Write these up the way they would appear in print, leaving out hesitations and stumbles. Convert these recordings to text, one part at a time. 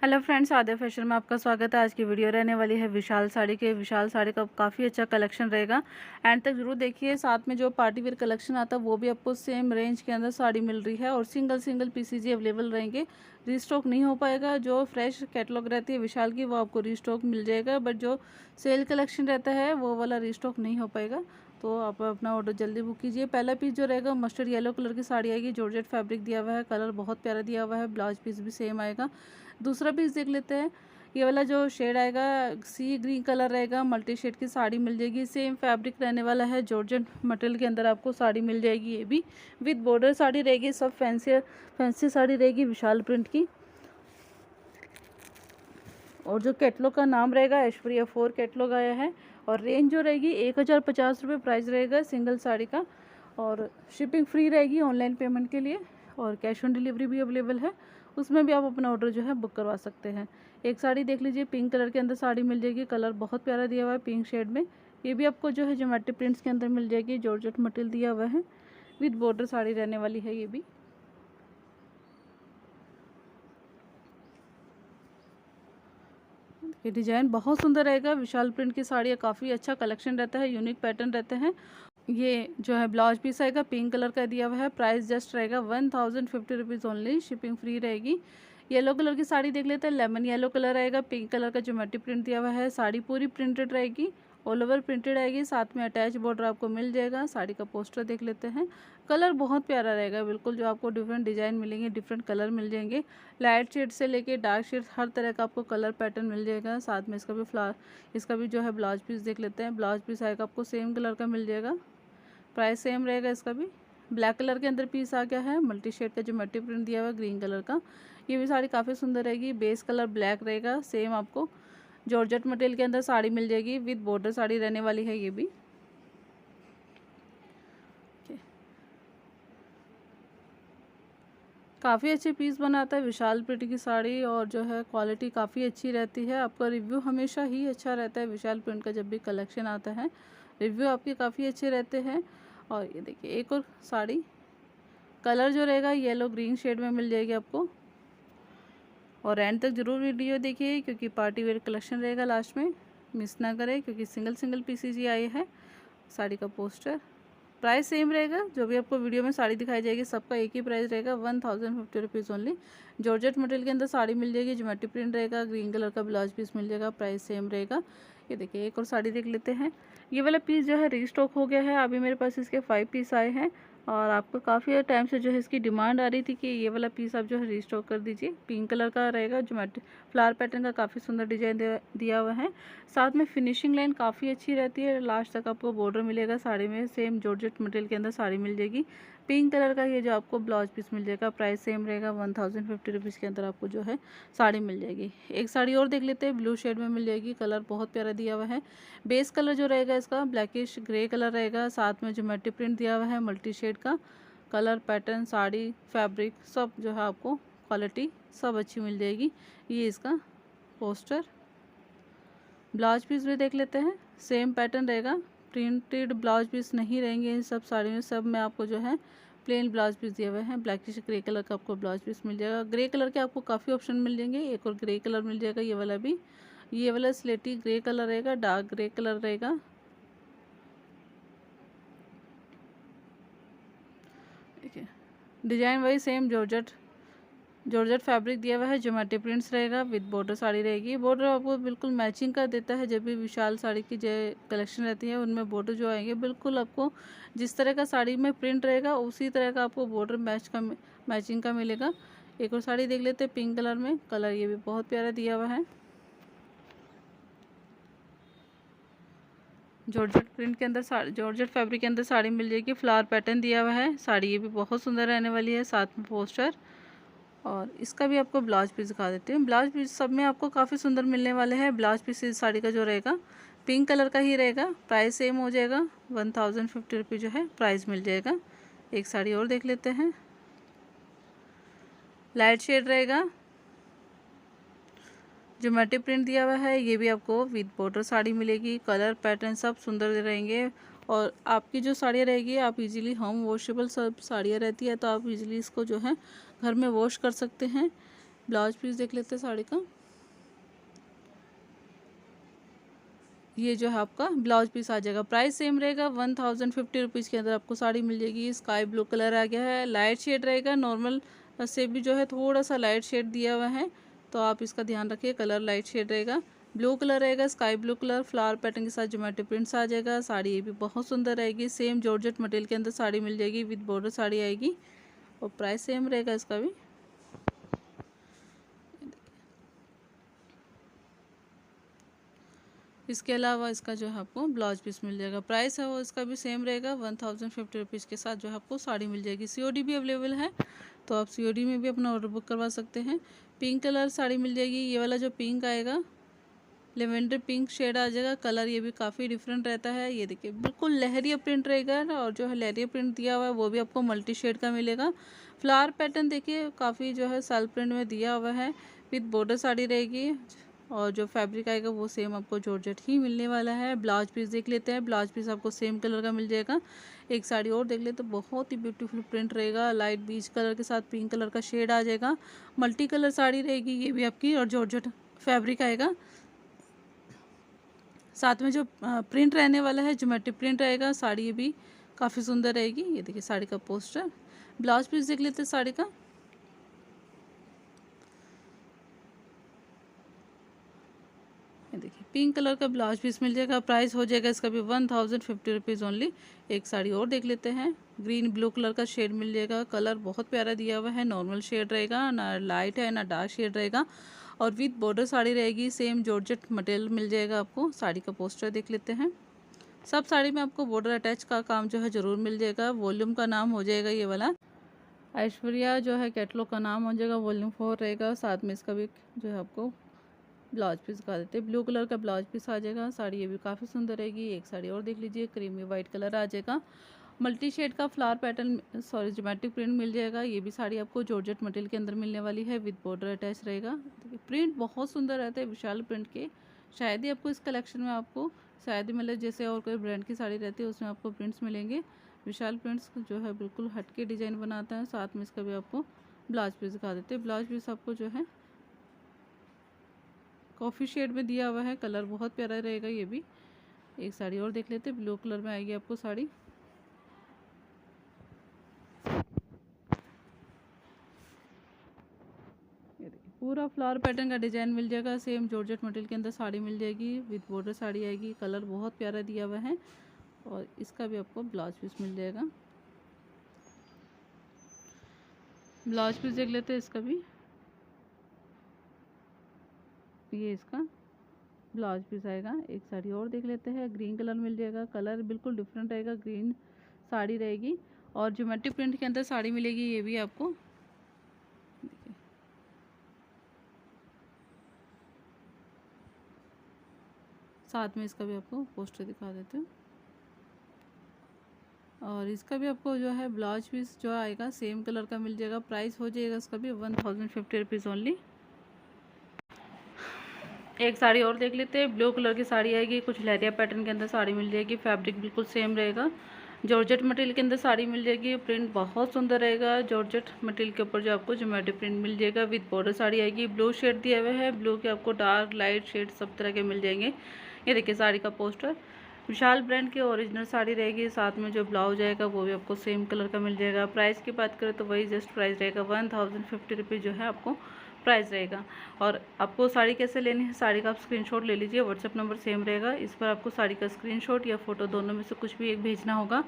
Hello friends, आद्या fashion में आपका स्वागत है। आज की वीडियो रहने वाली है विशाल साड़ी के। विशाल साड़ी का काफ़ी अच्छा कलेक्शन रहेगा, एंड तक जरूर देखिए। साथ में जो पार्टी वेयर कलेक्शन आता है वो भी आपको सेम रेंज के अंदर साड़ी मिल रही है और सिंगल पीसीजी अवेलेबल रहेंगे। रीस्टॉक नहीं हो पाएगा। जो फ्रेश कैटलॉग रहती है विशाल की वो आपको रीस्टॉक मिल जाएगा, बट जो सेल कलेक्शन रहता है वो वाला रीस्टॉक नहीं हो पाएगा। तो आप अपना ऑर्डर जल्दी बुक कीजिए। पहला पीस जो रहेगा मस्टर्ड येलो कलर की साड़ी आएगी, जॉर्जेट फैब्रिक दिया हुआ है, कलर बहुत प्यारा दिया हुआ है, ब्लाउज पीस भी सेम आएगा। दूसरा पीस देख लेते हैं। ये वाला जो शेड आएगा सी ग्रीन कलर रहेगा, मल्टी शेड की साड़ी मिल जाएगी। सेम फैब्रिक रहने वाला है, जॉर्जेट मटेरियल के अंदर आपको साड़ी मिल जाएगी। ये भी विद बॉर्डर साड़ी रहेगी, सब फैंसी साड़ी रहेगी विशाल प्रिंट की। और जो कैटलॉग का नाम रहेगा ऐश्वर्या 4 कैटलॉग आया है। और रेंज जो रहेगी 1050 प्राइस रहेगा सिंगल साड़ी का। और शिपिंग फ्री रहेगी ऑनलाइन पेमेंट के लिए, और कैश ऑन डिलीवरी भी अवेलेबल है। उसमें भी आप अपना ऑर्डर जो है बुक करवा सकते हैं। एक साड़ी देख लीजिए, पिंक कलर के अंदर साड़ी मिल जाएगी, कलर बहुत प्यारा दिया हुआ है पिंक शेड में। ये भी आपको जो है ज्योमेट्री प्रिंट्स के अंदर मिल जाएगी, जॉर्जेट मटेरियल दिया हुआ है, विद बॉर्डर साड़ी रहने वाली है। ये भी ये डिज़ाइन बहुत सुंदर रहेगा। विशाल प्रिंट की साड़ियाँ काफ़ी अच्छा कलेक्शन रहता है, यूनिक पैटर्न रहते हैं। ये जो है ब्लाउज पीस आएगा पिंक कलर का दिया हुआ है, प्राइस जस्ट रहेगा 1050 ओनली, शिपिंग फ्री रहेगी। येलो कलर की साड़ी देख लेते हैं, लेमन येलो कलर आएगा, पिंक कलर का ज्योमेट्री प्रिंट दिया हुआ है, साड़ी पूरी प्रिंटेड रहेगी, ऑल ओवर प्रिंटेड आएगी, साथ में अटैच बॉर्डर आपको मिल जाएगा। साड़ी का पोस्टर देख लेते हैं, कलर बहुत प्यारा रहेगा बिल्कुल। जो आपको डिफरेंट डिज़ाइन मिलेंगे, डिफरेंट कलर मिल जाएंगे, लाइट शेड से लेके डार्क शेड हर तरह का आपको कलर पैटर्न मिल जाएगा। साथ में इसका भी जो है ब्लाउज पीस देख लेते हैं। ब्लाउज पीस आएगा आपको सेम कलर का मिल जाएगा, प्राइस सेम रहेगा इसका भी। ब्लैक कलर के अंदर पीस आ गया है, मल्टी शेड का ज्योमेट्री प्रिंट दिया हुआ है ग्रीन कलर का। ये भी साड़ी काफ़ी सुंदर रहेगी, बेस कलर ब्लैक रहेगा। सेम आपको जॉर्जेट मटेरियल के अंदर साड़ी मिल जाएगी, विद बॉर्डर साड़ी रहने वाली है। ये भी काफ़ी अच्छे पीस बनाता है विशाल प्रिंट की साड़ी, और जो है क्वालिटी काफ़ी अच्छी रहती है। आपका रिव्यू हमेशा ही अच्छा रहता है विशाल प्रिंट का, जब भी कलेक्शन आता है रिव्यू आपके काफ़ी अच्छे रहते हैं। और ये देखिए एक और साड़ी, कलर जो रहेगा येलो ग्रीन शेड में मिल जाएगी आपको। और एंड तक जरूर वीडियो देखिए, क्योंकि पार्टी वेयर कलेक्शन रहेगा लास्ट में, मिस ना करें, क्योंकि सिंगल पीसेज ही आए हैं। साड़ी का पोस्टर, प्राइस सेम रहेगा। जो भी आपको वीडियो में साड़ी दिखाई जाएगी सबका एक ही प्राइस रहेगा, 1050 ओनली। जॉर्जेट मटेरियल के अंदर साड़ी मिल जाएगी, ज्योमेट्री प्रिंट रहेगा, ग्रीन कलर का ब्लाउज पीस मिल जाएगा, प्राइस सेम रहेगा। ये देखिए एक और साड़ी देख लेते हैं। ये वाला पीस जो है रीस्टॉक हो गया है, अभी मेरे पास इसके 5 पीस आए हैं। और आपको काफ़ी टाइम से जो है इसकी डिमांड आ रही थी कि ये वाला पीस आप जो है रीस्टॉक कर दीजिए। पिंक कलर का रहेगा, ज्योमेट्री फ्लावर पैटर्न का काफ़ी सुंदर डिजाइन दिया हुआ है। साथ में फिनिशिंग लाइन काफ़ी अच्छी रहती है, लास्ट तक आपको बॉर्डर मिलेगा साड़ी में, सेम जॉर्जेट मटेरियल के अंदर साड़ी मिल जाएगी। पिंक कलर का ये जो आपको ब्लाउज पीस मिल जाएगा, प्राइस सेम रहेगा, 1050 के अंदर आपको जो है साड़ी मिल जाएगी। एक साड़ी और देख लेते हैं, ब्लू शेड में मिल जाएगी, कलर बहुत प्यारा दिया हुआ है। बेस कलर जो रहेगा इसका ब्लैकिश ग्रे कलर रहेगा, साथ में ज्योमेट्री प्रिंट दिया हुआ है मल्टी शेड का। कलर पैटर्न साड़ी फैब्रिक सब जो है आपको क्वालिटी सब अच्छी मिल जाएगी। ये इसका पोस्टर, ब्लाउज पीस भी देख लेते हैं, सेम पैटर्न रहेगा, प्रिंटेड ब्लाउज पीस नहीं रहेंगे इन सब साड़ी में। सब में आपको जो है प्लेन ब्लाउज पीस दिए हुए हैं। ब्लैकिश ग्रे कलर का आपको ब्लाउज पीस मिल जाएगा। ग्रे कलर के आपको काफ़ी ऑप्शन मिल जाएंगे, एक और ग्रे कलर मिल जाएगा, ये वाला भी। ये वाला स्लेटी ग्रे कलर रहेगा, डार्क ग्रे कलर रहेगा। देखिए डिजाइन वही सेम, जॉर्जेट फैब्रिक दिया हुआ है, ज्योमेट्री प्रिंट्स रहेगा, विद बॉर्डर साड़ी रहेगी। बॉर्डर आपको बिल्कुल मैचिंग का देता है। जब भी विशाल साड़ी की जो कलेक्शन रहती है उनमें बॉर्डर जो आएंगे बिल्कुल आपको जिस तरह का साड़ी में प्रिंट रहेगा उसी तरह का आपको बॉर्डर मैचिंग का मिलेगा। एक और साड़ी देख लेते हैं पिंक कलर में, कलर ये भी बहुत प्यारा दिया हुआ है। जॉर्जेट फैब्रिक के अंदर साड़ी मिल जाएगी, फ्लावर पैटर्न दिया हुआ है। साड़ी ये भी बहुत सुंदर रहने वाली है, साथ में पोस्टर। और इसका भी आपको ब्लाउज पीस दिखा देती हूँ। ब्लाउज पीस सब में आपको काफ़ी सुंदर मिलने वाले हैं। ब्लाउज पीस इस साड़ी का जो रहेगा पिंक कलर का ही रहेगा, प्राइस सेम हो जाएगा, 1050 जो है प्राइस मिल जाएगा। एक साड़ी और देख लेते हैं, लाइट शेड रहेगा, ज्योमेट्री प्रिंट दिया हुआ है। ये भी आपको विद बॉर्डर साड़ी मिलेगी, कलर पैटर्न सब सुंदर रहेंगे। और आपकी जो साड़ियाँ रहेगी आप इजीली होम वॉशेबल सब साड़ियाँ रहती है, तो आप इजीली इसको जो है घर में वॉश कर सकते हैं। ब्लाउज पीस देख लेते हैं साड़ी का। ये जो है आपका ब्लाउज पीस आ जाएगा। प्राइस सेम रहेगा, 1050 रुपीज़ के अंदर आपको साड़ी मिल जाएगी। स्काई ब्लू कलर आ गया है, लाइट शेड रहेगा, नॉर्मल से भी जो है थोड़ा सा लाइट शेड दिया हुआ है, तो आप इसका ध्यान रखिए, कलर लाइट शेड रहेगा। ब्लू कलर रहेगा, sky blue colour, flower pattern के साथ ज्योमेट्री प्रिंट्स आ जाएगा। साड़ी ये भी बहुत सुंदर रहेगी, सेम जॉर्जेट मटेरियल के अंदर साड़ी मिल जाएगी, विद बॉर्डर साड़ी आएगी, और प्राइस सेम रहेगा इसका भी। इसके अलावा इसका जो है आपको ब्लाउज पीस मिल जाएगा। प्राइस है वो इसका भी सेम रहेगा, 1050 रुपीज़ के साथ जो है आपको साड़ी मिल जाएगी। सीओडी भी अवेलेबल है, तो आप सीओडी में भी अपना ऑर्डर बुक करवा सकते हैं। पिंक कलर साड़ी मिल जाएगी। ये वाला जो पिंक आएगा, लेवेंडर पिंक शेड आ जाएगा। कलर ये भी काफ़ी डिफरेंट रहता है। ये देखिए बिल्कुल लहरिया प्रिंट रहेगा, और जो है लहरिया प्रिंट दिया हुआ है वो भी आपको मल्टी शेड का मिलेगा। फ्लावर पैटर्न देखिए काफ़ी जो है सेल्फ प्रिंट में दिया हुआ है, विद बॉर्डर साड़ी रहेगी, और जो फैब्रिक आएगा वो सेम आपको जॉर्जेट ही मिलने वाला है। ब्लाउज पीस देख लेते हैं। ब्लाउज पीस आपको सेम कलर का मिल जाएगा। एक साड़ी और देख लेते, तो बहुत ही ब्यूटीफुल प्रिंट रहेगा, लाइट बीच कलर के साथ पिंक कलर का शेड आ जाएगा। मल्टी कलर साड़ी रहेगी ये भी आपकी, और जॉर्जेट फैब्रिक आएगा। साथ में जो प्रिंट रहने वाला है ज्योमेट्री प्रिंट रहेगा। साड़ी ये भी काफ़ी सुंदर रहेगी। ये देखिए साड़ी का पोस्टर। ब्लाउज पीस देख लेते हैं साड़ी का। ये देखिए पिंक कलर का ब्लाउज पीस मिल जाएगा। प्राइस हो जाएगा इसका भी 1050 रुपीज़ ओनली। एक साड़ी और देख लेते हैं। ग्रीन ब्लू कलर का शेड मिल जाएगा। कलर बहुत प्यारा दिया हुआ है, नॉर्मल शेड रहेगा, ना लाइट है ना डार्क शेड रहेगा, और विद बॉर्डर साड़ी रहेगी। सेम जॉर्जेट मटेरियल मिल जाएगा आपको। साड़ी का पोस्टर देख लेते हैं। सब साड़ी में आपको बॉर्डर अटैच का काम जो है ज़रूर मिल जाएगा। वॉल्यूम का नाम हो जाएगा ये वाला ऐश्वर्या जो है, कैटलॉग का नाम हो जाएगा, वॉल्यूम 4 रहेगा। साथ में इसका भी जो है आपको ब्लाउज पीस दिखा देते हैं। ब्लू कलर का ब्लाउज पीस आ जाएगा। साड़ी ये भी काफ़ी सुंदर रहेगी। एक साड़ी और देख लीजिए, क्रीमी वाइट कलर आ जाएगा। मल्टी शेड का फ्लावर पैटर्न ज्योमेट्रिक प्रिंट मिल जाएगा। ये भी साड़ी आपको जॉर्जेट मटेरियल के अंदर मिलने वाली है, विद बॉर्डर अटैच रहेगा। देखिए प्रिंट बहुत सुंदर रहते हैं विशाल प्रिंट के। शायद ही आपको इस कलेक्शन में आपको शायद ही मतलब जैसे और कोई ब्रांड की साड़ी रहती है उसमें आपको प्रिंट्स मिलेंगे। विशाल प्रिंट्स जो है बिल्कुल हटके डिज़ाइन बनाता है। साथ में इसका भी आपको ब्लाउज पीस दिखा देते हैं। ब्लाउज पीस आपको जो है कॉफ़ी शेड में दिया हुआ है। कलर बहुत प्यारा रहेगा ये भी। एक साड़ी और देख लेते हैं। ब्लू कलर में आएगी आपको साड़ी। ये देखिए पूरा फ्लावर पैटर्न का डिजाइन मिल जाएगा। सेम जॉर्जेट मटेरियल के अंदर साड़ी मिल जाएगी, विद बॉर्डर साड़ी आएगी। कलर बहुत प्यारा दिया हुआ है, और इसका भी आपको ब्लाउज पीस मिल जाएगा। ब्लाउज पीस देख लेते हैं इसका भी। ये इसका ब्लाउज पीस आएगा। एक साड़ी और देख लेते हैं। ग्रीन कलर मिल जाएगा। कलर बिल्कुल डिफरेंट रहेगा, ग्रीन साड़ी रहेगी, और ज्योमेट्रिक प्रिंट के अंदर साड़ी मिलेगी ये भी आपको। देखिए साथ में इसका भी आपको पोस्टर दिखा देते हैं, और इसका भी आपको जो है ब्लाउज पीस जो आएगा सेम कलर का मिल जाएगा। प्राइस हो जाएगा इसका भी 1050 रुपीज़ ओनली। एक साड़ी और देख लेते हैं। ब्लू कलर की साड़ी आएगी, कुछ लहरिया पैटर्न के अंदर साड़ी मिल जाएगी। फैब्रिक बिल्कुल सेम रहेगा। जॉर्जेट मटेरियल के अंदर साड़ी मिल जाएगी। प्रिंट बहुत सुंदर रहेगा। जॉर्जेट मटेरियल के ऊपर जो आपको ज्योमेट्री प्रिंट मिल जाएगा, विद बॉर्डर साड़ी आएगी। ब्लू शेड दिया हुआ है। ब्लू के आपको डार्क लाइट शेड सब तरह के मिल जाएंगे। ये देखिए साड़ी का पोस्टर। विशाल ब्रांड की ओरिजिनल साड़ी रहेगी। साथ में जो ब्लाउज आएगा वो भी आपको सेम कलर का मिल जाएगा। प्राइस की बात करें तो वही जस्ट प्राइस रहेगा, 1050 रुपीज़ जो है आपको प्राइस रहेगा। और आपको साड़ी कैसे लेनी है, साड़ी का आप स्क्रीनशॉट ले लीजिए। व्हाट्सएप नंबर सेम रहेगा, इस पर आपको साड़ी का स्क्रीनशॉट या फोटो दोनों में से कुछ भी एक भेजना होगा।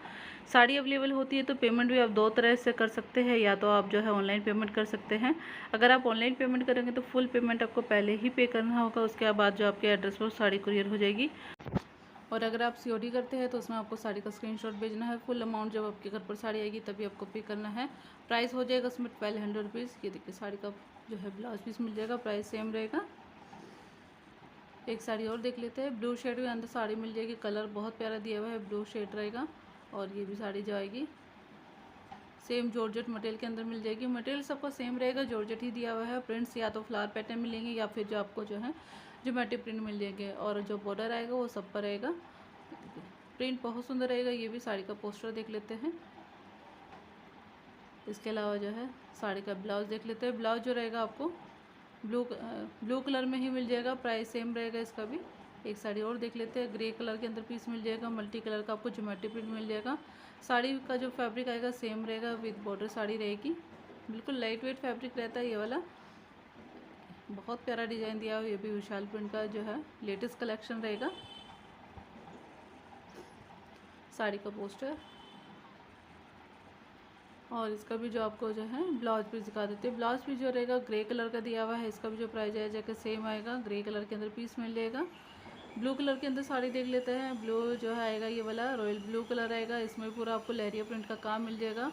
साड़ी अवेलेबल होती है तो पेमेंट भी आप दो तरह से कर सकते हैं, या तो आप जो है ऑनलाइन पेमेंट कर सकते हैं। अगर आप ऑनलाइन पेमेंट करेंगे तो फुल पेमेंट आपको पहले ही पे करना होगा, उसके बाद जो आपके एड्रेस पर साड़ी कुरियर हो जाएगी। और अगर आप सीओडी करते हैं तो उसमें आपको साड़ी का स्क्रीनशॉट भेजना है। फुल अमाउंट जब आपके घर पर साड़ी आएगी तभी आपको पे करना है। प्राइस हो जाएगा उसमें 1200 रुपीज़। ये देखिए साड़ी का जो है ब्लाउज पीस मिल जाएगा। प्राइस सेम रहेगा। एक साड़ी और देख लेते हैं। ब्लू शेड के अंदर साड़ी मिल जाएगी। कलर बहुत प्यारा दिया हुआ है, ब्लू शेड रहेगा। और ये भी साड़ी जो आएगी सेम जॉर्जेट मटेरियल के अंदर मिल जाएगी। मटेरियल सबका सेम रहेगा, जॉर्जेट ही दिया हुआ है। प्रिंट्स या तो फ्लावर पैटर्न मिलेंगे या फिर जो आपको जो है ज्योमेट्री प्रिंट मिल जाएंगे, और जो बॉर्डर आएगा वो सब पर रहेगा। प्रिंट बहुत सुंदर रहेगा। ये भी साड़ी का पोस्टर देख लेते हैं। इसके अलावा जो है साड़ी का ब्लाउज देख लेते हैं। ब्लाउज जो रहेगा आपको ब्लू कलर में ही मिल जाएगा, प्राइस सेम रहेगा इसका भी। एक साड़ी और देख लेते हैं, ग्रे कलर के अंदर पीस मिल जाएगा, मल्टी कलर का आपको ज्योमेट्री प्रिंट मिल जाएगा। साड़ी का जो फैब्रिक आएगा सेम रहेगा, विद बॉर्डर साड़ी रहेगी। बिल्कुल लाइट वेट फैब्रिक रहता है ये वाला। बहुत प्यारा डिज़ाइन दिया हुआ, ये भी विशाल प्रिंट का जो है लेटेस्ट कलेक्शन रहेगा। साड़ी का पोस्टर और इसका भी जो आपको जो है ब्लाउज पीस दिखा देते हैं। ब्लाउज पीस जो रहेगा ग्रे कलर का दिया हुआ है, इसका भी जो प्राइस है जाकर सेम आएगा। ग्रे कलर के अंदर पीस मिल जाएगा। ब्लू कलर के अंदर साड़ी देख लेते हैं। ब्लू जो है आएगा ये वाला रॉयल ब्लू कलर आएगा, इसमें पूरा आपको लहरिया प्रिंट का काम मिल जाएगा,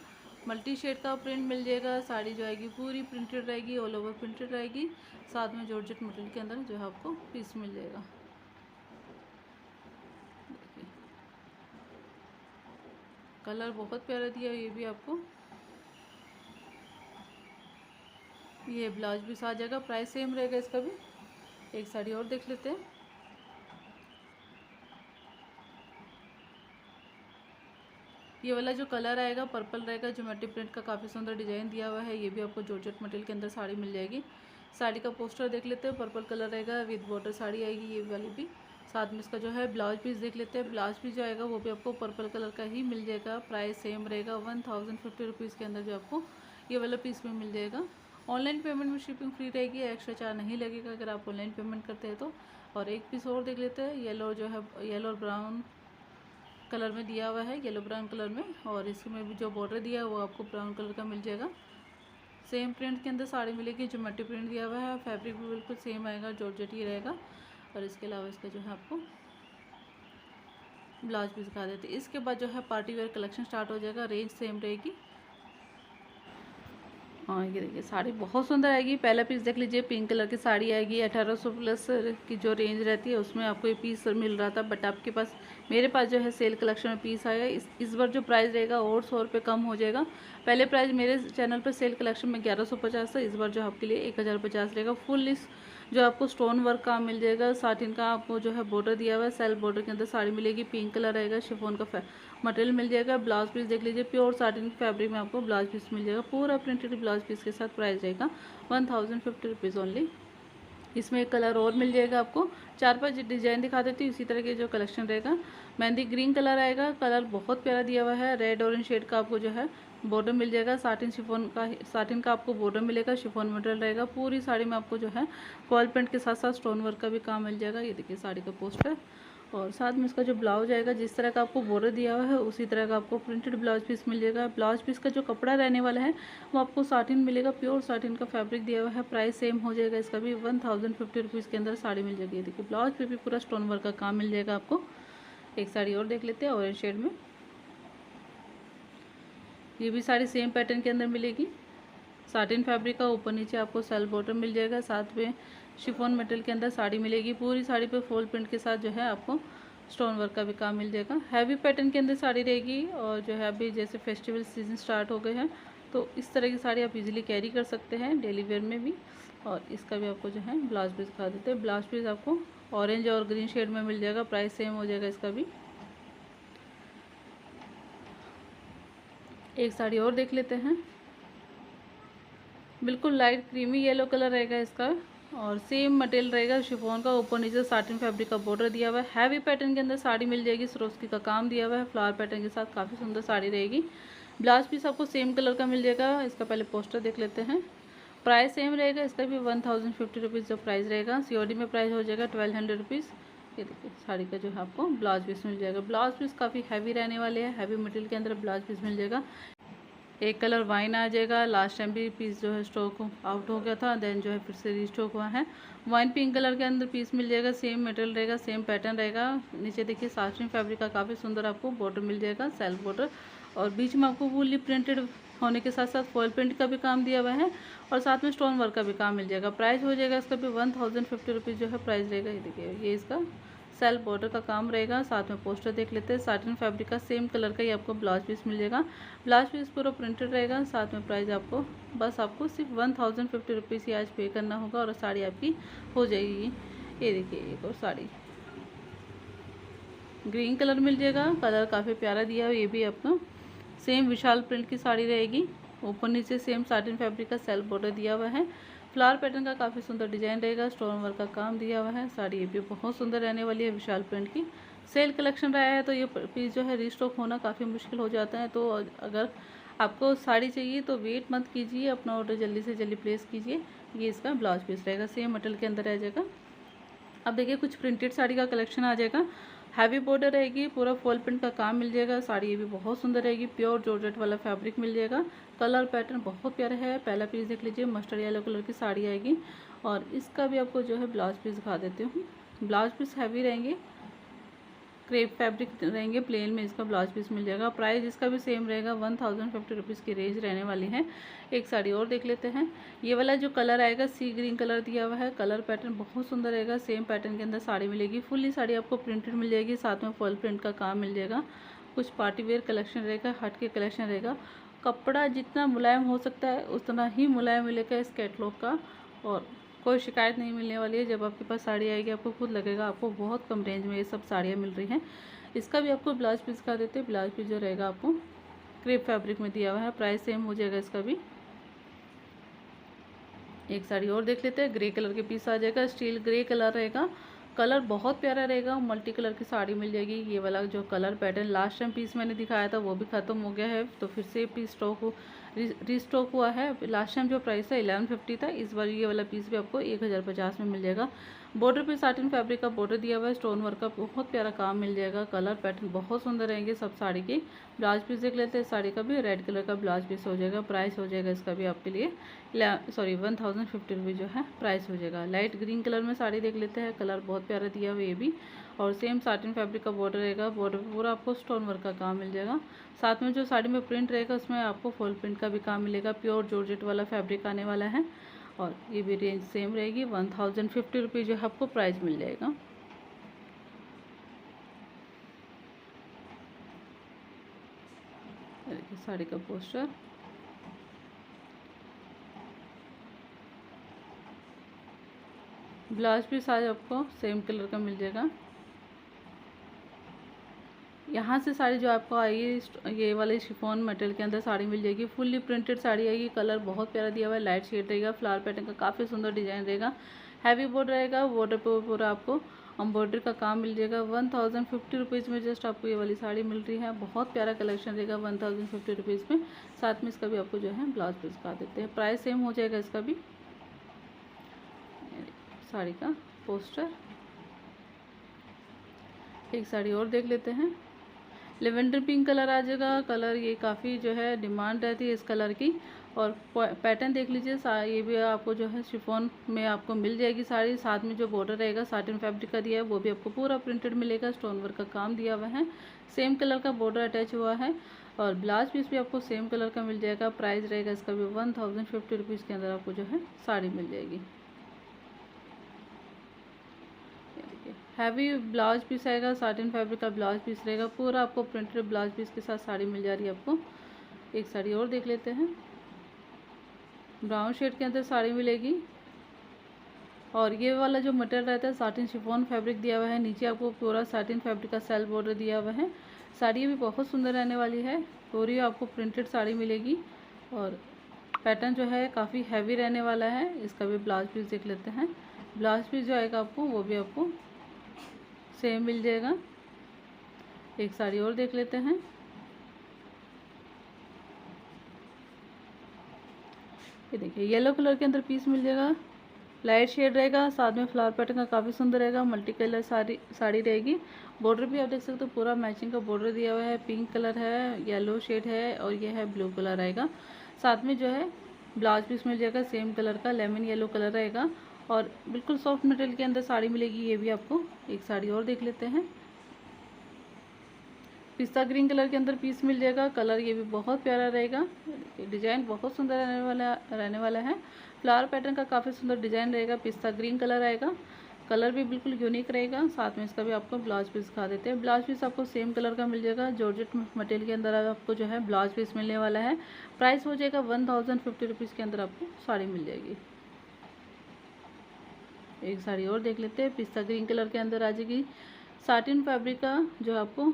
मल्टी शेड का प्रिंट मिल जाएगा। साड़ी जो आएगी पूरी प्रिंटेड रहेगी, ऑल ओवर प्रिंटेड रहेगी। साथ में जॉर्जेट मटेरियल के अंदर जो है आपको पीस मिल जाएगा। कलर बहुत प्यारा दिया है ये भी आपको। ये ब्लाउज भी आ जाएगा, प्राइस सेम रहेगा इसका भी। एक साड़ी और देख लेते हैं। ये वाला जो कलर आएगा पर्पल रहेगा, ज्योमेट्री प्रिंट का काफ़ी सुंदर डिजाइन दिया हुआ है। ये भी आपको जॉर्जेट मटेरियल के अंदर साड़ी मिल जाएगी। साड़ी का पोस्टर देख लेते हैं, पर्पल कलर रहेगा, विद बॉर्डर साड़ी आएगी ये वाली भी। साथ में इसका जो है ब्लाउज पीस देख लेते हैं। ब्लाउज पीस जो आएगा वो भी आपको पर्पल कलर का ही मिल जाएगा, प्राइस सेम रहेगा। 1050 रुपीज़ के अंदर जो आपको ये वाला पीस में मिल जाएगा। ऑनलाइन पेमेंट में शिपिंग फ्री रहेगी, एक्स्ट्रा चार्ज नहीं लगेगा अगर आप ऑनलाइन पेमेंट करते हैं तो। और एक पीस और देख लेते हैं, येलो जो है येलो और ब्राउन कलर में दिया हुआ है, येलो ब्राउन कलर में। और इसमें भी जो बॉर्डर दिया है वो आपको ब्राउन कलर का मिल जाएगा। सेम प्रिंट के अंदर साड़ी मिलेगी, ज्योमेट्री प्रिंट दिया हुआ है, फैब्रिक भी बिल्कुल सेम आएगा, जॉर्जेट ही रहेगा। और इसके अलावा इसका जो है आपको ब्लाउज भी दिखा देते हैं। इसके बाद जो है पार्टी वेयर कलेक्शन स्टार्ट हो जाएगा, रेंज सेम रहेगी। हाँ ये देखिए साड़ी बहुत सुंदर आएगी। पहला पीस देख लीजिए, पिंक कलर की साड़ी आएगी। 1800 प्लस की जो रेंज रहती है उसमें आपको ये पीस मिल रहा था, बट आपके पास मेरे पास जो है सेल कलेक्शन में पीस आया। इस बार जो प्राइस रहेगा और 100 रुपये कम हो जाएगा। पहले प्राइस मेरे चैनल पर सेल कलेक्शन में 1150 था, इस बार जो आपके लिए 1050 रहेगा। फुल इस जो आपको स्टोन वर्क का मिल जाएगा, साटिन का आपको जो है बॉर्डर दिया हुआ है, सेल्फ बॉर्डर के अंदर साड़ी मिलेगी। पिंक कलर रहेगा, शिफॉन का मटेरियल मिल जाएगा। ब्लाउज पीस देख लीजिए, प्योर साटिन फैब्रिक में आपको ब्लाउज पीस मिल जाएगा, पूरा प्रिंटेड ब्लाउज पीस के साथ। प्राइस रहेगा 1050 रुपीज़ ओनली। इसमें एक कलर और मिल जाएगा आपको। 4-5 डिजाइन दिखा देती हूँ, इसी तरह के जो कलेक्शन रहेगा। मेहंदी ग्रीन कलर आएगा, कलर बहुत प्यारा दिया हुआ है। रेड ऑरेंज शेड का आपको जो है बॉर्डर मिल जाएगा। साटिन का आपको बॉर्डर मिलेगा, शिफॉन मटेरियल रहेगा। पूरी साड़ी में आपको जो है फॉल प्रिंट के साथ साथ स्टोन वर्क का भी काम मिल जाएगा। ये देखिए साड़ी का पोस्टर। और साथ में इसका जो ब्लाउज आएगा, जिस तरह का आपको बॉर्डर दिया हुआ है उसी तरह का आपको प्रिंटेड ब्लाउज पीस मिल जाएगा। ब्लाउज पीस का जो कपड़ा रहने वाला है वो आपको साटिन मिलेगा, प्योर साटिन का फैब्रिक दिया हुआ है। प्राइस सेम हो जाएगा इसका भी, 1050 रुपीज़ के अंदर साड़ी मिल जाएगी। देखिए ब्लाउज पे भी पूरा स्टोन वर्क का काम मिल जाएगा आपको। एक साड़ी और देख लेते हैं ऑरेंज शेड में। ये भी साड़ी सेम पैटर्न के अंदर मिलेगी। साटिन फैब्रिक का ऊपर नीचे आपको सेल्फ बॉर्डर मिल जाएगा, साथ में शिफॉन मटेरियल के अंदर साड़ी मिलेगी। पूरी साड़ी पे फुल प्रिंट के साथ जो है आपको स्टोन वर्क का भी काम मिल जाएगा। हैवी पैटर्न के अंदर साड़ी रहेगी। और जो है अभी जैसे फेस्टिवल सीजन स्टार्ट हो गए हैं तो इस तरह की साड़ी आप इजीली कैरी कर सकते हैं डेली वेयर में भी। और इसका भी आपको जो है ब्लाउज पीस दिखा देते हैं। ब्लाउज पीस आपको ऑरेंज और ग्रीन शेड में मिल जाएगा, प्राइस सेम हो जाएगा इसका भी। एक साड़ी और देख लेते हैं, बिल्कुल लाइट क्रीमी येलो कलर रहेगा इसका। और सेम मटेरियल रहेगा, शिफॉन का ऊपर नीचे साटिन फैब्रिक का बॉर्डर दिया हुआ है। हैवी पैटर्न के अंदर साड़ी मिल जाएगी, सरोस्की का काम दिया हुआ है, फ्लावर पैटर्न के साथ काफ़ी सुंदर साड़ी रहेगी। ब्लाउज पीस आपको सेम कलर का मिल जाएगा। इसका पहले पोस्टर देख लेते हैं। प्राइस सेम रहेगा इसका भी, 1050 रुपीज़ जो प्राइस रहेगा। सीओडी में प्राइस हो जाएगा 1200 रुपीज़। ये देखिए साड़ी का जो है आपको ब्लाउज पीस मिल जाएगा। ब्लाउज पीस काफ़ी हैवी रहने वाले हैं, हैवी मटेरियल के अंदर ब्लाउज पीस मिल जाएगा। एक कलर वाइन आ जाएगा। लास्ट टाइम भी पीस जो है स्टॉक आउट हो गया था, देन जो है फिर से रीस्टॉक हुआ है। वाइन पिंक कलर के अंदर पीस मिल जाएगा, सेम मटेरियल रहेगा, सेम पैटर्न रहेगा। नीचे देखिए साटिन फैब्रिक का काफ़ी सुंदर आपको बॉर्डर मिल जाएगा, सेल्फ बॉर्डर। और बीच में आपको वूली प्रिंटेड होने के साथ साथ फॉयल प्रिंट का भी काम दिया हुआ है और साथ में स्टोन वर्क का भी काम मिल जाएगा। प्राइस हो जाएगा इसका भी 1050 रुपीज़ जो है प्राइस रहेगा। ये देखिए ये इसका सेल्फ बॉर्डर का काम रहेगा। साथ में पोस्टर देख लेते हैं। साटिन फैब्रिक का सेम कलर का ही आपको ब्लाउज पीस मिल जाएगा। ब्लाउज पीस पूरा प्रिंटेड रहेगा। साथ में प्राइस आपको सिर्फ 1050 रुपीज़ ही आज पे करना होगा और साड़ी आपकी हो जाएगी। ये देखिए एक और साड़ी ग्रीन कलर मिल जाएगा, कलर काफ़ी प्यारा दिया है। ये भी आपका सेम विशाल प्रिंट की साड़ी रहेगी। ऊपर नीचे सेम साटिन फैब्रिक का सेल्फ बॉर्डर दिया हुआ है, फ्लावर पैटर्न का काफ़ी सुंदर डिजाइन रहेगा, स्टोन वर्क का काम दिया हुआ है। साड़ी ये भी बहुत सुंदर रहने वाली है, विशाल प्रिंट की। सेल कलेक्शन रहा है तो ये पीस जो है रीस्टॉक होना काफ़ी मुश्किल हो जाता है। तो अगर आपको साड़ी चाहिए तो वेट मत कीजिए, अपना ऑर्डर जल्दी से जल्दी प्लेस कीजिए। ये इसका ब्लाउज पीस रहेगा, सेम मटेरियल के अंदर आ जाएगा। अब देखिए कुछ प्रिंटेड साड़ी का कलेक्शन आ जाएगा। हैवी बॉर्डर रहेगी, पूरा फॉल प्रिंट का काम मिल जाएगा। साड़ी ये भी बहुत सुंदर रहेगी, प्योर जॉर्जेट वाला फैब्रिक मिल जाएगा। कलर पैटर्न बहुत प्यारा है। पहला पीस देख लीजिए, मस्टर्ड येलो कलर की साड़ी आएगी और इसका भी आपको जो है ब्लाउज पीस दिखा देती हूँ। ब्लाउज पीस हैवी रहेंगे, क्रेप फैब्रिक रहेंगे, प्लेन में इसका ब्लाउज पीस मिल जाएगा। प्राइस इसका भी सेम रहेगा, 1050 रुपीज़ की रेंज रहने वाली है। एक साड़ी और देख लेते हैं। ये वाला जो कलर आएगा सी ग्रीन कलर दिया हुआ है, कलर पैटर्न बहुत सुंदर रहेगा। सेम पैटर्न के अंदर साड़ी मिलेगी, फुल्ली साड़ी आपको प्रिंटेड मिल जाएगी, साथ में फॉल प्रिंट का काम मिल जाएगा। कुछ पार्टी वेयर कलेक्शन रहेगा, हट के कलेक्शन रहेगा। कपड़ा जितना मुलायम हो सकता है उतना ही मुलायम मिलेगा इस कैटलॉग का, और कोई शिकायत नहीं मिलने वाली है। जब आपके पास साड़ी आएगी आपको खुद लगेगा आपको बहुत कम रेंज में ये सब साड़ियाँ मिल रही हैं। इसका भी आपको ब्लाउज पीस दिखा देते हैं। ब्लाउज पीस जो रहेगा आपको क्रेप फैब्रिक में दिया हुआ है, प्राइस सेम हो जाएगा इसका भी। एक साड़ी और देख लेते हैं, ग्रे कलर के पीस आ जाएगा, स्टील ग्रे कलर रहेगा, कलर बहुत प्यारा रहेगा। मल्टी कलर की साड़ी मिल जाएगी। ये वाला जो colour pattern last time piece मैंने दिखाया था वो भी ख़त्म हो गया है, तो फिर से पीस स्टॉक रीस्टॉक हुआ है। लास्ट टाइम जो प्राइस था 1150 था, इस बार ये वाला पीस भी आपको 1050 में मिल जाएगा। बॉर्डर पे साटिन फैब्रिक का बॉर्डर दिया हुआ है, स्टोन वर्क का बहुत प्यारा काम मिल जाएगा। कलर पैटर्न बहुत सुंदर रहेंगे सब साड़ी के। ब्लाउज पीस देख लेते हैं, साड़ी का भी रेड कलर का ब्लाउज पीस हो जाएगा। प्राइस हो जाएगा इसका भी आपके लिए 1050 रुपीज़ जो है प्राइस हो जाएगा। लाइट ग्रीन कलर में साड़ी देख लेते हैं, कलर बहुत प्यारा दिया हुआ है ये भी, और सेम साटिन फैब्रिक का बॉर्डर रहेगा। बॉर्डर पे पूरा आपको स्टोन वर्क का काम मिल जाएगा। साथ में जो साड़ी में प्रिंट रहेगा उसमें आपको फुल प्रिंट का भी काम मिलेगा। प्योर जॉर्जेट वाला फैब्रिक आने वाला है, और ये भी रेंज सेम रहेगी। 1050 रुपीज़ जो है आपको प्राइस मिल जाएगा। देखिए साड़ी का पोस्टर, ब्लाउज पीस आज आपको सेम कलर का मिल जाएगा। यहाँ से साड़ी जो आपको आएगी ये वाले शिफॉन मटेरियल के अंदर साड़ी मिल जाएगी। फुल्ली प्रिंटेड साड़ी आएगी, कलर बहुत प्यारा दिया हुआ है, लाइट शेड रहेगा। फ्लावर पैटर्न का काफ़ी सुंदर डिजाइन रहेगा, हैवी बॉर्डर रहेगा। बॉर्डर पे पूरा आपको एम्ब्रॉयडरी का काम मिल जाएगा। 1050 रुपीज़ में जस्ट आपको ये वाली साड़ी मिल रही है। बहुत प्यारा कलेक्शन रहेगा 1050 रुपीज़ में। साथ में इसका भी आपको जो है ब्लाउज पीस का देते हैं, प्राइस सेम हो जाएगा इसका भी। साड़ी का पोस्टर, एक साड़ी और देख लेते हैं। लेवेंडर पिंक कलर आ जाएगा। कलर ये काफ़ी जो है डिमांड रहती है इस कलर की। और पैटर्न देख लीजिए, ये भी आपको जो है शिफॉन में आपको मिल जाएगी साड़ी। साथ में जो बॉर्डर रहेगा साटिन फैब्रिक का दिया है वो भी आपको पूरा प्रिंटेड मिलेगा, स्टोन वर्क का काम दिया हुआ है। सेम कलर का बॉर्डर अटैच हुआ है, और ब्लाउज पीस भी आपको सेम कलर का मिल जाएगा। प्राइस रहेगा इसका भी 1050 रुपीज़ के अंदर आपको जो है साड़ी मिल जाएगी। हैवी ब्लाउज पीस आएगा, साटिन फैब्रिक का ब्लाउज पीस रहेगा, पूरा आपको प्रिंटेड ब्लाउज पीस के साथ साड़ी मिल जा रही है आपको। एक साड़ी और देख लेते हैं, ब्राउन शेड के अंदर साड़ी मिलेगी। और ये वाला जो मटेरियल रहता है साटिन शिफॉन फैब्रिक दिया हुआ है, नीचे आपको पूरा साटिन फैब्रिक का सेल बॉर्डर दिया हुआ है। साड़ी भी बहुत सुंदर रहने वाली है, पूरी आपको प्रिंटेड साड़ी मिलेगी, और पैटर्न जो है काफ़ी हैवी रहने वाला है। इसका भी ब्लाउज पीस देख लेते हैं। ब्लाउज पीस जो आएगा आपको वो भी आपको सेम मिल जाएगा। एक साड़ी और देख लेते हैं। ये देखिए येलो कलर के अंदर पीस मिल जाएगा, लाइट शेड रहेगा, साथ में फ्लावर पैटर्न का काफ़ी सुंदर रहेगा। मल्टी कलर साड़ी रहेगी। बॉर्डर भी आप देख सकते हो पूरा मैचिंग का बॉर्डर दिया हुआ है। पिंक कलर है, येलो शेड है, और ये है ब्लू कलर रहेगा। साथ में जो है ब्लाउज पीस मिल जाएगा सेम कलर का, लेमन येलो कलर रहेगा, और बिल्कुल सॉफ्ट मटेरियल के अंदर साड़ी मिलेगी ये भी आपको। एक साड़ी और देख लेते हैं। पिस्ता ग्रीन कलर के अंदर पीस मिल जाएगा। कलर ये भी बहुत प्यारा रहेगा, डिजाइन बहुत सुंदर रहने वाला है। फ्लावर पैटर्न का काफ़ी सुंदर डिजाइन रहेगा। पिस्ता ग्रीन कलर आएगा, कलर भी बिल्कुल यूनिक रहेगा। साथ में इसका भी आपको ब्लाउज पीस दिखा देते हैं। ब्लाउज पीस आपको सेम कलर का मिल जाएगा। जॉर्जेट मटेरियल के अंदर आपको जो है ब्लाउज पीस मिलने वाला है। प्राइस हो जाएगा 1050 रुपीज़ के अंदर आपको साड़ी मिल जाएगी। एक साड़ी और देख लेते हैं, पिस्ता ग्रीन कलर के अंदर आ जाएगी। साटिन फैब्रिक का जो आपको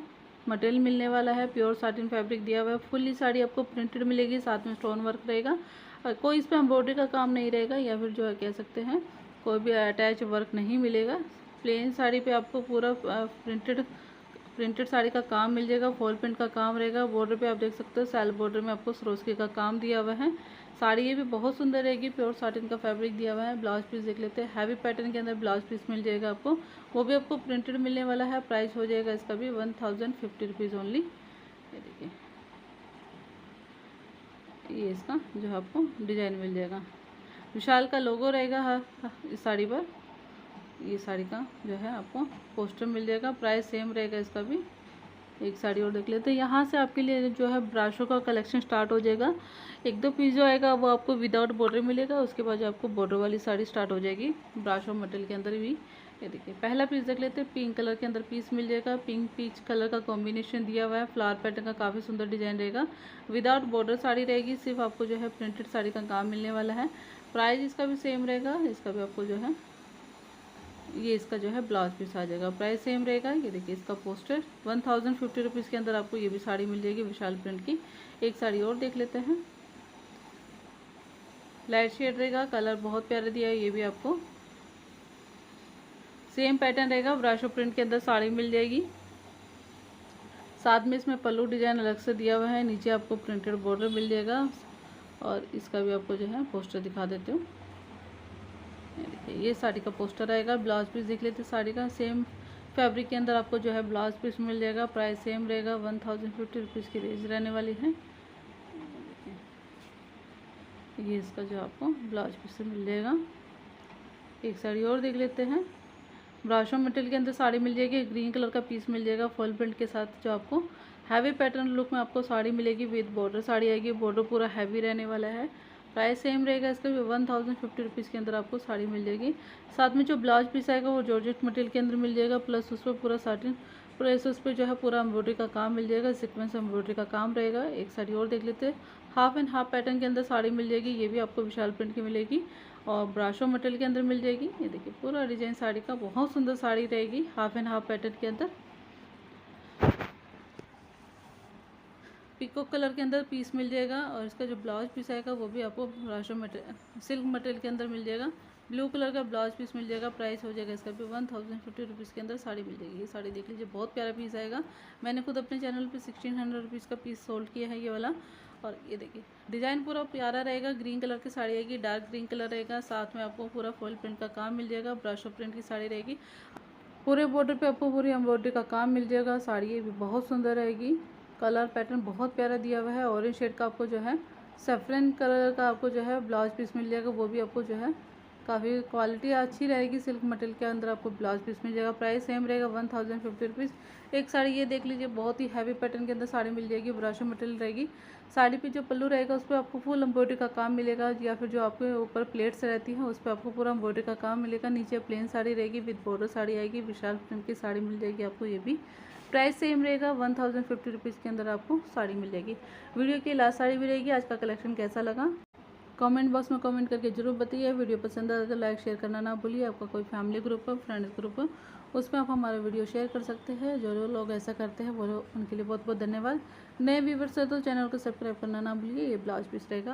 मटेरियल मिलने वाला है, प्योर साटिन फैब्रिक दिया हुआ है। फुल्ली साड़ी आपको प्रिंटेड मिलेगी, साथ में स्टोन वर्क रहेगा। और कोई इस पर एम्ब्रॉयडरी का काम नहीं रहेगा, या फिर जो है कह सकते हैं कोई भी अटैच वर्क नहीं मिलेगा। प्लेन साड़ी पे आपको पूरा प्रिंटेड साड़ी का काम मिल जाएगा, फॉल प्रिंट का काम रहेगा। बॉर्डर पे आप देख सकते हो सेल्फ बॉर्डर में आपको सरोस्की का काम दिया हुआ है। साड़ी ये भी बहुत सुंदर रहेगी, प्योर साटिन का फैब्रिक दिया हुआ है। ब्लाउज पीस देख लेते हैं, हैवी पैटर्न के अंदर ब्लाउज पीस मिल जाएगा आपको, वो भी आपको प्रिंटेड मिलने वाला है। प्राइस हो जाएगा इसका भी 1050 रुपीज़ ओनली। ये देखिए, ये इसका जो है आपको डिजाइन मिल जाएगा, विशाल का लोगो रहेगा इस साड़ी पर। ये साड़ी का जो है आपको पोस्टर मिल जाएगा, प्राइस सेम रहेगा इसका भी। एक साड़ी और देख लेते हैं। यहाँ से आपके लिए जो है ब्राशो का कलेक्शन स्टार्ट हो जाएगा। एक दो पीस जो आएगा वो आपको विदाउट बॉर्डर मिलेगा, उसके बाद जो आपको बॉर्डर वाली साड़ी स्टार्ट हो जाएगी ब्राशो मटेरियल के अंदर भी। ये देखिए, पहला पीस देख लेते हैं। पिंक कलर के अंदर पीस मिल जाएगा, पिंक पीच कलर का कॉम्बिनेशन दिया हुआ है, फ्लावर पैटर्न का काफ़ी सुंदर डिजाइन रहेगा। विदाउट बॉर्डर साड़ी रहेगी, सिर्फ आपको जो है प्रिंटेड साड़ी का काम मिलने वाला है। प्राइस इसका भी सेम रहेगा, इसका भी आपको जो है ये इसका जो है ब्लाउज पीस आ जाएगा, प्राइस सेम रहेगा। ये देखिए, इसका पोस्टर 1050 रुपीज़ के अंदर आपको ये भी साड़ी मिल जाएगी विशाल प्रिंट की। एक साड़ी और देख लेते हैं, लाइट शेड रहेगा, कलर बहुत प्यारा दिया है। ये भी आपको सेम पैटर्न रहेगा, ब्राशो प्रिंट के अंदर साड़ी मिल जाएगी। साथ में इसमें पल्लू डिजाइन अलग से दिया हुआ है, नीचे आपको प्रिंटेड बॉर्डर मिल जाएगा। और इसका भी आपको जो है पोस्टर दिखा देती हूँ। ये साड़ी का पोस्टर आएगा। ब्लाउज पीस देख लेते हैं, साड़ी का सेम फैब्रिक के अंदर आपको जो है ब्लाउज पीस मिल जाएगा। प्राइस सेम रहेगा, 1050 रुपीज़ की रेंज रहने वाली है। ये इसका जो आपको ब्लाउज पीस मिल जाएगा। एक साड़ी और देख लेते हैं, ब्राशो मटेरियल के अंदर साड़ी मिल जाएगी, ग्रीन कलर का पीस मिल जाएगा फॉल प्रिंट के साथ। जो आपको हैवी पैटर्न लुक में आपको साड़ी मिलेगी, विद बॉर्डर साड़ी आएगी, बॉर्डर पूरा हैवी रहने वाला है। प्राइस सेम रहेगा इसका भी, 1050 रुपीज़ के अंदर आपको साड़ी मिल जाएगी। साथ में जो ब्लाउज पीस आएगा वो जॉर्जेट मटेरियल के अंदर मिल जाएगा, प्लस उस पर पूरा साटिन, प्लस उस पर जो है पूरा एम्ब्रॉयडरी का काम मिल जाएगा, सीक्वेंस एम्ब्रॉयडरी का काम रहेगा। एक साड़ी और देख लेते हैं, हाफ एंड हाफ पैटर्न के अंदर साड़ी मिल जाएगी, ये भी आपको विशाल प्रिंट की मिलेगी और ब्राशो मटेरियल के अंदर मिल जाएगी। ये देखिए, पूरा डिजाइन साड़ी का बहुत सुंदर साड़ी रहेगी, हाफ एंड हाफ पैटर्न के अंदर। पिकॉक कलर के अंदर पीस मिल जाएगा और इसका जो ब्लाउज पीस आएगा वो भी आपको ब्राशो मटेरियल सिल्क मटेरियल के अंदर मिल जाएगा। ब्लू कलर का ब्लाउज पीस मिल जाएगा, प्राइस हो जाएगा इसका भी 1050 रुपीज़ के अंदर साड़ी मिल जाएगी। ये साड़ी देख लीजिए, बहुत प्यारा पीस आएगा। मैंने खुद अपने चैनल पे 1600 रुपीज़ का पीस सोल्ड किया है ये वाला। और ये देखिए, डिज़ाइन पूरा प्यारा रहेगा, ग्रीन कलर की साड़ी आएगी, डार्क ग्रीन कलर रहेगा, साथ में आपको पूरा फॉल प्रिंट का काम मिल जाएगा, ब्राशो प्रिंट की साड़ी रहेगी। पूरे बॉर्डर पे आपको पूरी एम्ब्रॉयडरी का काम मिल जाएगा। साड़ी ये भी बहुत सुंदर रहेगी, कलर पैटर्न बहुत प्यारा दिया हुआ है। ऑरेंज शेड का आपको जो है सैफरन कलर का आपको जो है ब्लाउज पीस मिल जाएगा, वो भी आपको जो है काफ़ी क्वालिटी अच्छी रहेगी, सिल्क मटेरियल के अंदर आपको ब्लाउज पीस मिल जाएगा। प्राइस सेम रहेगा, 1050 रुपीज़। एक साड़ी ये देख लीजिए, बहुत ही हैवी पैटर्न के अंदर साड़ी मिल जाएगी, ब्राशो मटेरियल रहेगी। साड़ी पे जो पल्लू रहेगा उस पर आपको फुल एम्ब्रॉयडरी का काम मिलेगा, या फिर जो आपके ऊपर प्लेट्स रहती हैं उस पर आपको पूरा एम्ब्रॉयडरी का काम मिलेगा। नीचे प्लेन साड़ी रहेगी, विद बॉर्डर साड़ी आएगी, विशाल प्रिंट की साड़ी मिल जाएगी आपको। ये भी प्राइस सेम रहेगा, 1050 रुपीज़ के अंदर आपको साड़ी मिल जाएगी। वीडियो की लास्ट साड़ी भी रहेगी। आज का कलेक्शन कैसा लगा कमेंट बॉक्स में कमेंट करके जरूर बताइए। वीडियो पसंद आए तो लाइक शेयर करना ना भूलिए। आपका कोई फैमिली ग्रुप है, फ्रेंड्स ग्रुप है, उसमें आप हमारा वीडियो शेयर कर सकते हैं। जो लोग ऐसा करते हैं वो लोग, उनके लिए बहुत बहुत धन्यवाद। नए व्यूवर्स है तो चैनल को सब्सक्राइब करना ना भूलिए। ये ब्लाउज पीस रहेगा।